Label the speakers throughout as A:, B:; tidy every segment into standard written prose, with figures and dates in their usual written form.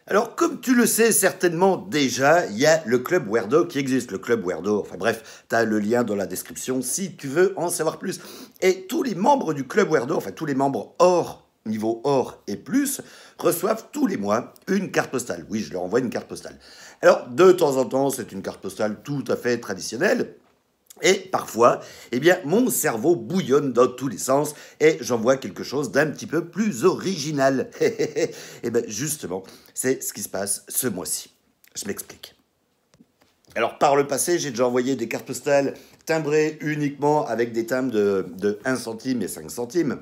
A: Alors, comme tu le sais certainement déjà, il y a le Club Weirdo qui existe. Le Club Weirdo, enfin bref, tu as le lien dans la description si tu veux en savoir plus. Et tous les membres du Club Weirdo, enfin tous les membres hors, niveau or et plus, reçoivent tous les mois une carte postale. Oui, je leur envoie une carte postale. Alors, de temps en temps, c'est une carte postale tout à fait traditionnelle. Et parfois, eh bien, mon cerveau bouillonne dans tous les sens et j'envoie quelque chose d'un petit peu plus original. Et bien, justement, c'est ce qui se passe ce mois-ci. Je m'explique. Alors, par le passé, j'ai déjà envoyé des cartes postales timbrées uniquement avec des timbres de 1 centime et 5 centimes.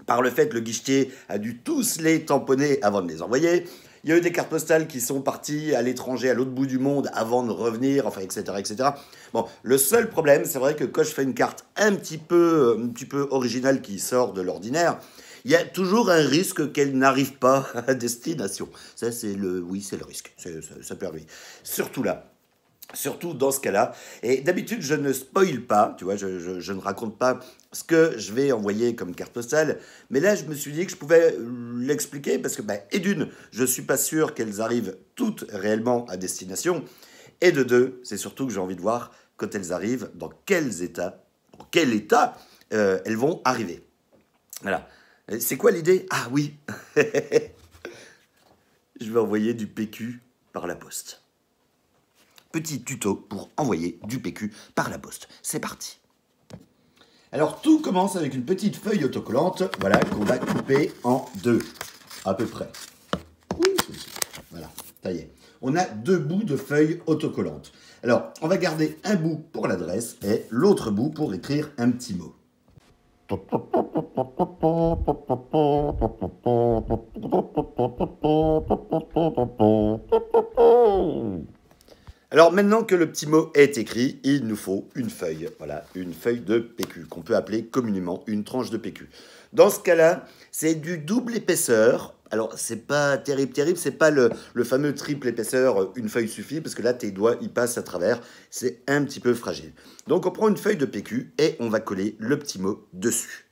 A: Par le fait, le guichetier a dû tous les tamponner avant de les envoyer. Il y a eu des cartes postales qui sont parties à l'étranger, à l'autre bout du monde, avant de revenir, enfin, etc., etc. Bon, le seul problème, c'est vrai que quand je fais une carte un petit peu originale qui sort de l'ordinaire, il y a toujours un risque qu'elle n'arrive pas à destination. Ça, c'est le, oui, c'est le risque. Ça peut arriver. Surtout là. Surtout dans ce cas-là. Et d'habitude, je ne spoil pas, tu vois, je ne raconte pas ce que je vais envoyer comme carte postale. Mais là, je me suis dit que je pouvais l'expliquer parce que, et d'une, je ne suis pas sûr qu'elles arrivent toutes réellement à destination. Et de deux, c'est surtout que j'ai envie de voir quand elles arrivent, dans quel état elles vont arriver. Voilà. C'est quoi l'idée? Ah oui, je vais envoyer du PQ par la poste. Petit tuto pour envoyer du PQ par la poste. C'est parti. Alors tout commence avec une petite feuille autocollante, voilà, qu'on va couper en deux, à peu près. Voilà, ça y est. On a deux bouts de feuilles autocollantes. Alors, on va garder un bout pour l'adresse et l'autre bout pour écrire un petit mot. Alors maintenant que le petit mot est écrit, il nous faut une feuille. Voilà, une feuille de PQ, qu'on peut appeler communément une tranche de PQ. Dans ce cas-là, c'est du double épaisseur. Alors, c'est pas terrible, c'est pas le fameux triple épaisseur, une feuille suffit, parce que là, tes doigts, ils passent à travers. C'est un petit peu fragile. Donc, on prend une feuille de PQ et on va coller le petit mot dessus.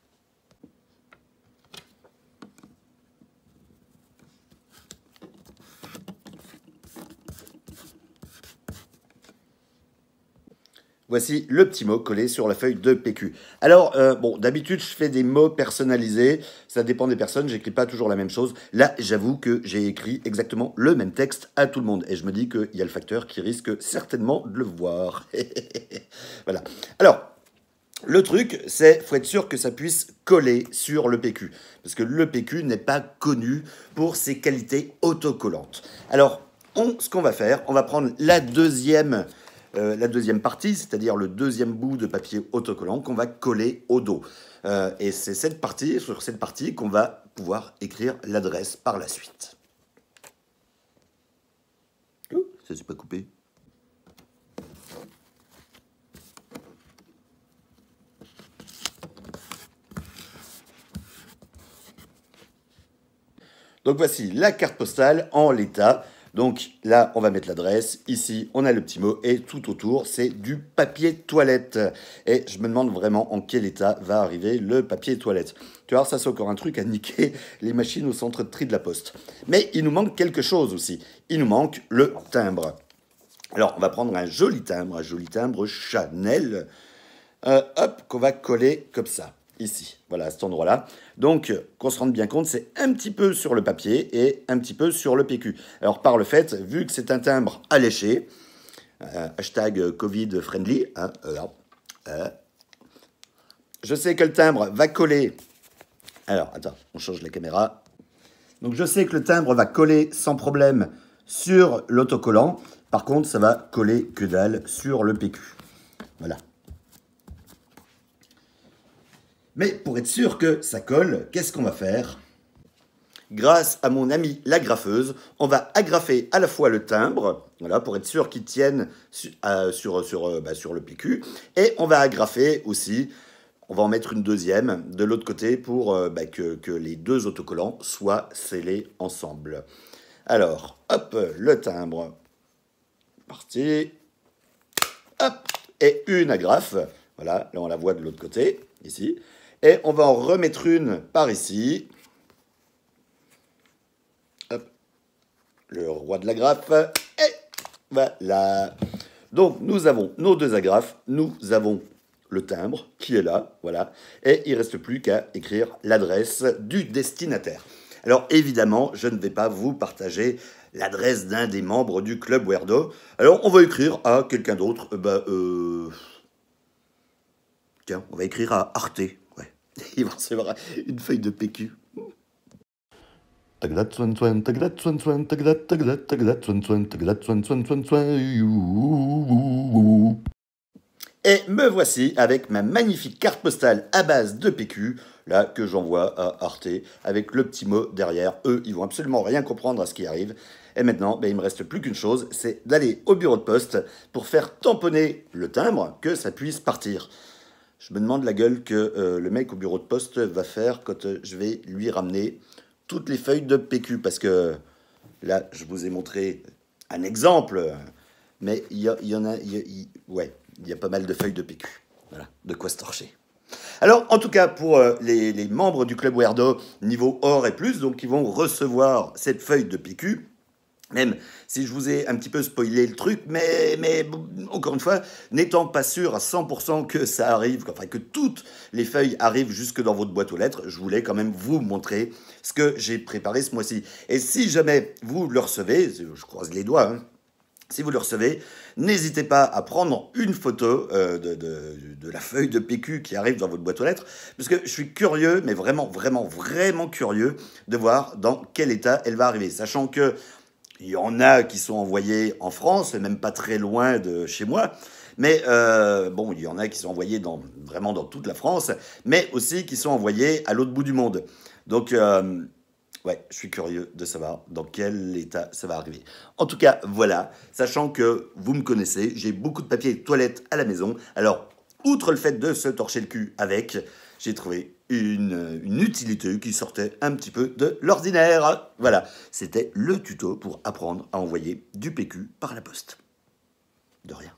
A: Voici le petit mot collé sur la feuille de PQ. Alors, bon, d'habitude, je fais des mots personnalisés. Ça dépend des personnes, j'écris pas toujours la même chose. Là, j'avoue que j'ai écrit exactement le même texte à tout le monde. Et je me dis qu'il y a le facteur qui risque certainement de le voir. Voilà. Alors, le truc, c'est faut être sûr que ça puisse coller sur le PQ. Parce que le PQ n'est pas connu pour ses qualités autocollantes. Alors, ce qu'on va faire, on va prendre la deuxième partie, c'est-à-dire le deuxième bout de papier autocollant qu'on va coller au dos. Et c'est sur cette partie qu'on va pouvoir écrire l'adresse par la suite. Ouh, ça s'est pas coupé. Donc voici la carte postale en l'état. Donc là, on va mettre l'adresse. Ici, on a le petit mot. Et tout autour, c'est du papier toilette. Et je me demande vraiment en quel état va arriver le papier toilette. Tu vois, ça c'est encore un truc à niquer les machines au centre de tri de la poste. Mais il nous manque quelque chose aussi. Il nous manque le timbre. Alors, on va prendre un joli timbre Chanel. Hop, qu'on va coller comme ça. Ici, voilà, à cet endroit-là. Donc, qu'on se rende bien compte, c'est un petit peu sur le papier et un petit peu sur le PQ. Alors, par le fait, vu que c'est un timbre alléché, hashtag Covid friendly, hein, je sais que le timbre va coller. Alors, attends, on change la caméra. Donc, je sais que le timbre va coller sans problème sur l'autocollant. Par contre, ça va coller que dalle sur le PQ. Voilà. Mais pour être sûr que ça colle, qu'est-ce qu'on va faire? Grâce à mon amie la graffeuse, on va agrafer à la fois le timbre, voilà, pour être sûr qu'il tienne sur le PQ, et on va agrafer aussi, on va en mettre une deuxième de l'autre côté pour que les deux autocollants soient scellés ensemble. Alors, hop, le timbre, parti, hop, et une agrafe, voilà, là on la voit de l'autre côté, ici. Et on va en remettre une par ici. Hop. le roi de l'agrafe. Et voilà. Donc, nous avons nos deux agrafes, nous avons le timbre qui est là, voilà. Et il ne reste plus qu'à écrire l'adresse du destinataire. Alors, évidemment, je ne vais pas vous partager l'adresse d'un des membres du Club Weirdo. Alors, on va écrire à quelqu'un d'autre. Tiens, on va écrire à Arte. Ouais. Il va recevoir une feuille de PQ. Et me voici avec ma magnifique carte postale à base de PQ, là, que j'envoie à Arte, avec le petit mot derrière. Eux, ils vont absolument rien comprendre à ce qui arrive. Et maintenant, il me reste plus qu'une chose, c'est d'aller au bureau de poste pour faire tamponner le timbre, que ça puisse partir. Je me demande la gueule que le mec au bureau de poste va faire quand je vais lui ramener toutes les feuilles de PQ, parce que là, je vous ai montré un exemple, mais il y en a, ouais, il y a pas mal de feuilles de PQ. Voilà, de quoi se torcher. Alors, en tout cas, pour les membres du Club Weirdo, niveau or et plus, donc ils vont recevoir cette feuille de PQ, même si je vous ai un petit peu spoilé le truc, mais encore une fois, n'étant pas sûr à 100% que ça arrive, enfin que toutes les feuilles arrivent jusque dans votre boîte aux lettres, je voulais quand même vous montrer ce que j'ai préparé ce mois-ci. Et si jamais vous le recevez, je croise les doigts, hein, si vous le recevez, n'hésitez pas à prendre une photo de la feuille de PQ qui arrive dans votre boîte aux lettres, parce que je suis curieux, mais vraiment curieux de voir dans quel état elle va arriver, sachant que il y en a qui sont envoyés en France, et même pas très loin de chez moi. Mais bon, il y en a qui sont envoyés vraiment dans toute la France, mais aussi qui sont envoyés à l'autre bout du monde. Donc, ouais, je suis curieux de savoir dans quel état ça va arriver. En tout cas, voilà, sachant que vous me connaissez, j'ai beaucoup de papier toilette à la maison. Alors, outre le fait de se torcher le cul avec, j'ai trouvé une utilité qui sortait un petit peu de l'ordinaire. Voilà, c'était le tuto pour apprendre à envoyer du PQ par la poste. De rien.